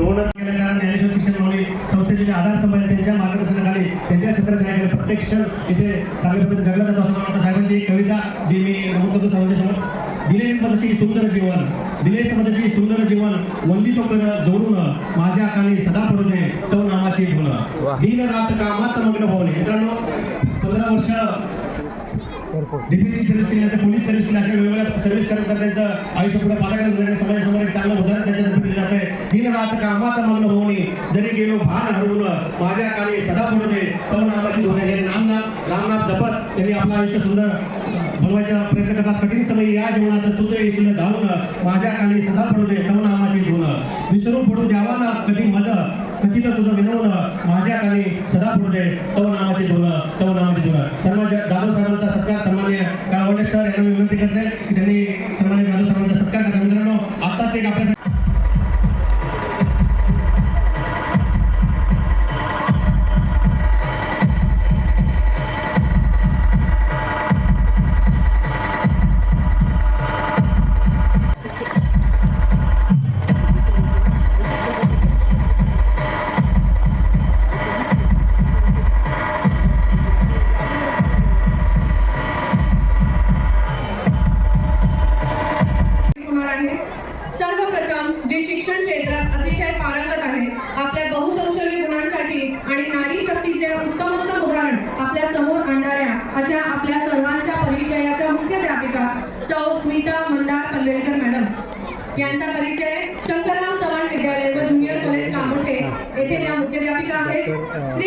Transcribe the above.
कारण ज्ञानेश्वर शिक्षण मंडळी संस्थेचे आधारस्तंभ त्यांच्या मार्गदर्शनाखाली त्यांच्या छत्राखाली प्रत्येक क्षण इथे चांगल्या पद्धतीने जगला जातो असं मला साहेबांची एक कविता जी मी नमूद करतो सर्वांच्यासमोर. दिले पदशी सुंदर जीवन, दिले पदशी सुंदर जीवन, वंदितो कर जोडून माझ्या कानी सदा पडू दे तो नामाची धुन. दिन रात कामात मग्न होणे. मित्रांनो 15 वर्ष डिप्युटी सर्व्हिस केल्यानंतर पोलीस सर्व्हिस केल्या अशा वेगवेगळ्या सर्व्हिस करत त्यांचं आयुष्य पुढे पाठाकडे समाजासमोर एक चांगलं उदाहरण त्याच्यात दिलं जात आहे. दिन रात कामात मग्न होणे, जरी गेलो भान हरवून माझ्या कानी सदा पडू दे तो नामाची धुन. हे रामनाथ जपत त्यांनी आपलं आयुष्य सुंदर बनवायचा प्रयत्न करतात. कठीण समय या जीवनात तुझं येशील धावून माझ्या कानी सदा पडू दे तो नामाची धुन. विसरून पडू द्यावा ना कधी मज, कधी तर तुझं विनवून माझ्या कानी सदा पडू दे तो नामाची धुन, तो नामाची धुन. सन्मान्य जाधव साहेबांचा सत्कार सन्मान्य काळवडे सर यांना विनंती करते की त्यांनी सन्मान्य जाधव साहेबांचा सत्कार करा. मित्रांनो आताच एक आपल्या सर्वप्रथम जे शिक्षण क्षेत्रात अतिशय पारंगत आहे, आपल्या बहुकौशल्य गुणांसाठी आणि नारी शक्तीचे उत्तमोत्तम उदाहरण आपल्या समोर आणणाऱ्या अशा आपल्या सर्वांच्या परिचयाच्या मुख्याध्यापिका सौ स्मिता मंदार पंधरेकर मॅडम यांचा परिचय शंकरराव चव्हाण विद्यालय व ज्युनियर कॉलेज कामोठे येथे या मुख्याध्यापिका आहेत.